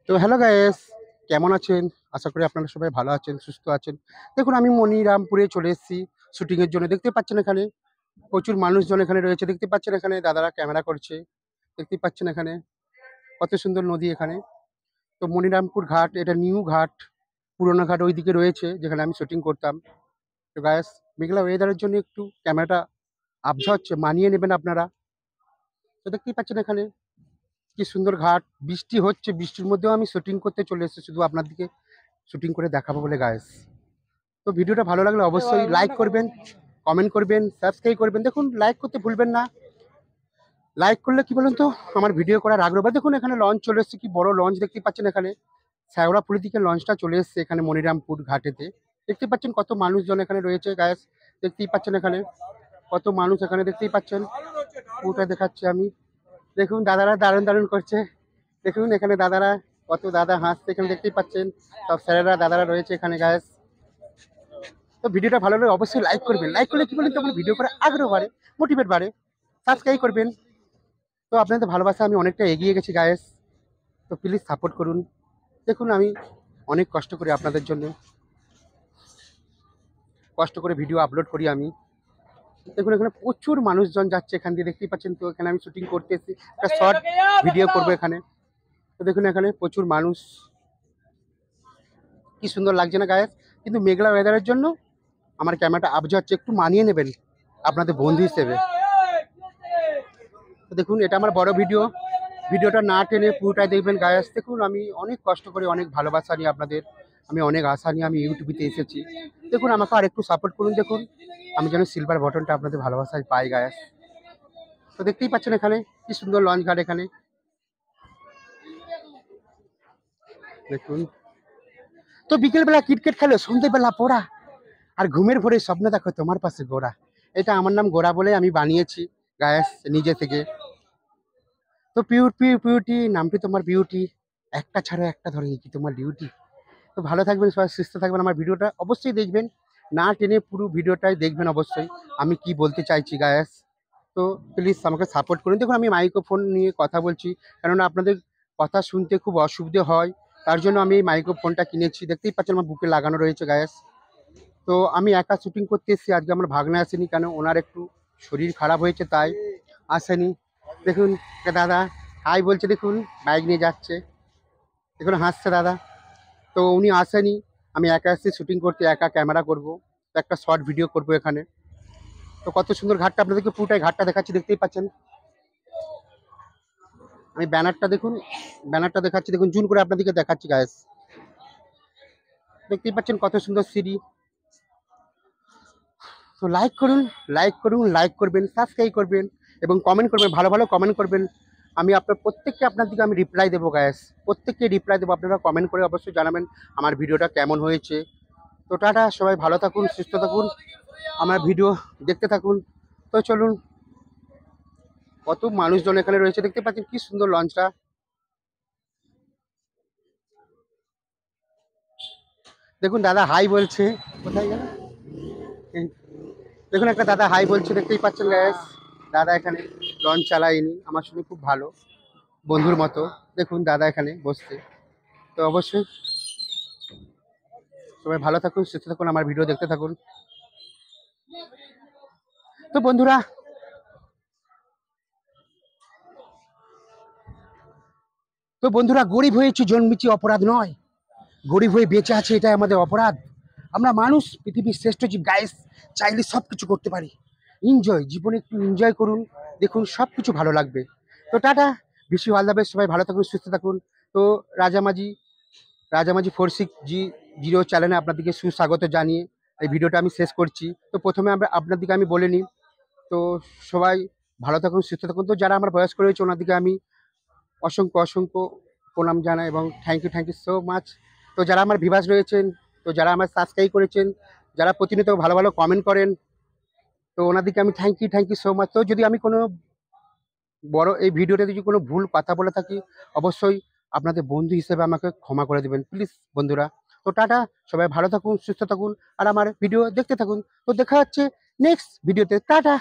তো hello guys, কেমন আছেন? আশা করি আপনারা সবাই ভালো আছেন, সুস্থ আছেন। দেখুন আমি মনিরামপুরে চলে এসেছি শুটিং এর জন্য। দেখতে পাচ্ছেন এখানে প্রচুর মানুষজন এখানে রয়েছে। দেখতে পাচ্ছেন এখানে দাদারা ক্যামেরা করছে। দেখতেই পাচ্ছেন এখানে কত সুন্দর নদী এখানে। তো মনিরামপুর ঘাট, এটা নিউ ঘাট। পুরোনো ঘাট ওইদিকে রয়েছে যেখানে আমি শুটিং করতাম। তো গাইস, মেঘলা ওয়েদারের জন্য একটু ক্যামেরাটা আবঝা হচ্ছে, মানিয়ে নেবেন আপনারা। তো দেখতেই পাচ্ছেন এখানে কি সুন্দর ঘাট। বৃষ্টি হচ্ছে, বৃষ্টির মধ্যেও আমি শুটিং করতে চলে এসেছি শুধু আপনাদেরকে শুটিং করে দেখাবো বলে গাইস। তো ভিডিওটা ভালো লাগলে অবশ্যই লাইক করবেন, কমেন্ট করবেন, সাবস্ক্রাইব করবেন। দেখুন লাইক করতে ভুলবেন না। লাইক করলে কি বলুন তো আমার ভিডিও করার আগ্রহ বাড়ে। দেখুন এখানে লঞ্চ চলে এসেছে, কি বড় লঞ্চ দেখতে পাচ্ছেন এখানে। শ্যাওড়াফুলি থেকে লঞ্চটা চলে এসেছে এখানে মনিরামপুর ঘাটেতে। দেখতে পাচ্ছেন কত মানুষজন এখানে রয়েছে গাইস। দেখতেই পাচ্ছেন এখানে কত মানুষ এখানে দেখতেই পাচ্ছেন। পুরোটা দেখাচ্ছি আমি। দেখুন দাদারা দারুণ দারুণ করছে। দেখুন এখানে দাদারা কত দাদা হাসছে এখানে দেখতেই পাচ্ছেন। সব স্যারেরা দাদারা রয়েছে এখানে গাইস। তো ভিডিওটা ভালো লাগলে অবশ্যই লাইক করবেন। লাইক করলে কি বলেন তো আমার ভিডিও করার আগ্রহ বাড়ে, মোটিভেট বাড়ে। সাবস্ক্রাইব করবেন। তো আপনাদের ভালোবাসা আমি অনেকটা এগিয়ে গেছি গায়েস। তো প্লিজ সাপোর্ট করুন। দেখুন আমি অনেক কষ্ট করি আপনাদের জন্য, কষ্ট করে ভিডিও আপলোড করি আমি। দেখুন এখানে প্রচুর মানুষজন যাচ্ছে এখান দিয়ে দেখতেই পাচ্ছেন। তো এখানে আমি শুটিং করতে এসেছি, একটা শর্ট ভিডিও করবো এখানে। তো দেখুন এখানে প্রচুর মানুষ, কি সুন্দর লাগছে না গায়েস। কিন্তু মেঘলা ওয়েদারের জন্য আমার ক্যামেরাটা আবজা হচ্ছে, একটু মানিয়ে নেবেন আপনাদের বন্ধু হিসেবে। তো দেখুন এটা আমার বড় ভিডিও, ভিডিওটা না টেনে পুরোটাই দেখবেন গায়াস। দেখুন আমি অনেক কষ্ট করে, অনেক ভালোবাসা নিয়ে আপনাদের, আমি অনেক আশা নিয়ে আমি ইউটিউবেতে এসেছি। দেখুন আমাকে আর একটু সাপোর্ট করুন। দেখুন আমি যেন সিলভার বটনটা আপনাদের ভালোবাসায় পাই গায়াস। তো দেখতেই পাচ্ছেন এখানে কি সুন্দর লঞ্চ ঘাট এখানে। দেখুন তো বিকেলবেলা ক্রিকেট খেলো, সন্ধ্যেবেলা পড়া, আর ঘুমের ভোরে স্বপ্ন দেখো তোমার পাশে গোড়া। এটা আমার নাম গোড়া বলে আমি বানিয়েছি গায়াস নিজে থেকে। তো পিউটি নামটি তোমার বিউটি, একটা ছাড়া একটা ধরে কি তোমার ডিউটি। তো ভালো থাকবেন সবাই, সুস্থ থাকবেন। আমার ভিডিওটা অবশ্যই দেখবেন, না টেনে পুরো ভিডিওটাই দেখবেন অবশ্যই আমি কি বলতে চাইছি গায়াস। তো প্লিজ আমাকে সাপোর্ট করুন। দেখুন আমি মাইক্রোফোন নিয়ে কথা বলছি, কেননা আপনাদের কথা শুনতে খুব অসুবিধে হয়, তার জন্য আমি এই মাইক্রোফোনটা কিনেছি। দেখতেই পাচ্ছেন আমার বুকে লাগানো রয়েছে গায়াস। তো আমি একা শুটিং করতে এসেছি, আজকে আমার ভাগ্নে আসেনি, কেন ওনার একটু শরীর খারাপ হয়েছে তাই আসেনি। দেখুন একটা দাদা হাই বলছে, দেখুন বাইক নিয়ে যাচ্ছে, দেখুন হাসছে দাদা। তো উনি আসেনি, আমি একা এসেছি শুটিং করতে, একা ক্যামেরা করব, একটা শর্ট ভিডিও করব এখানে। তো কত সুন্দর ঘাটটা আপনাদেরকে পুরোটাই ঘাটটা দেখাচ্ছি, দেখতেই পাচ্ছেন। আমি ব্যানারটা দেখুন, ব্যানারটা দেখাচ্ছি, দেখুন জুম করে আপনাদেরকে দেখাচ্ছি গায়েস। দেখতেই পাচ্ছেন কত সুন্দর সিঁড়ি। তো লাইক করুন, লাইক করুন, লাইক করবেন, সাবস্ক্রাইব করবেন এবং কমেন্ট করবেন, ভালো ভালো কমেন্ট করবেন। আমি আপনার প্রত্যেককে আপনার দিকে আমি রিপ্লাই দেবো গায়েস, প্রত্যেককে রিপ্লাই দেবো। আপনারা কমেন্ট করে অবশ্যই জানাবেন আমার ভিডিওটা কেমন হয়েছে। তো টাটা, সবাই ভালো থাকুন, সুস্থ থাকুন, আমার ভিডিও দেখতে থাকুন। তো চলুন, কত মানুষজন এখানে রয়েছে দেখতে পাচ্ছেন, কি সুন্দর লঞ্চটা। দেখুন দাদা হাই বলছে, কোথায় গেল? এই, দেখুন একটা দাদা হাই বলছে, দেখতেই পাচ্ছেন গ্যাস। দাদা এখানে লঞ্চ চালায়নি, আমার সঙ্গে খুব ভালো বন্ধুর মতো। দেখুন দাদা এখানে বসছে। তো অবশ্যই সবাই ভালো থাকুন, সুস্থ থাকুন, আমার ভিডিও দেখতে থাকুন। তো বন্ধুরা, গরিব হয়েছি জন্মেছি অপরাধ নয়, গরিব হয়ে বেঁচে আছে এটাই আমাদের অপরাধ। আমরা মানুষ, পৃথিবীর শ্রেষ্ঠ জীব গাইস, চাইলে সব কিছু করতে পারি। এনজয়, জীবনে একটু এনজয় করুন, দেখুন সব কিছু ভালো লাগবে। তো টাটা, বেশি অল দ্য বেস্ট, সবাই ভালো থাকুন, সুস্থ থাকুন। তো রাজামাঝি রাজামাঝি 46G0 চ্যানেলে আপনাদেরকে সুস্বাগত জানিয়ে এই ভিডিওটা আমি শেষ করছি। তো প্রথমে আপনাদেরকে আমি বলে নিই, তো সবাই ভালো থাকুন, সুস্থ থাকুন। তো যারা আমার বয়স্ক রয়েছে ওনাদেরকে আমি অসংখ্য অসংখ্য প্রণাম জানাই এবং থ্যাংক ইউ সো মাচ। তো যারা আমার ভিভাস রয়েছেন, তো যারা আমার সাবস্ক্রাইব করেছেন, যারা প্রতিনিয়ত ভালো ভালো কমেন্ট করেন, তো ওনাদেরকে আমি থ্যাংক ইউ সো মাচ। তো যদি আমি কোনো বড় এই ভিডিওতে যদি কোনো ভুল কথা বলে থাকি, অবশ্যই আপনাদের বন্ধু হিসেবে আমাকে ক্ষমা করে দেবেন প্লিজ বন্ধুরা। তো টাটা, সবাই ভালো থাকুন, সুস্থ থাকুন, আর আমার ভিডিও দেখতে থাকুন। তো দেখা হচ্ছে নেক্সট ভিডিওতে। টাটা।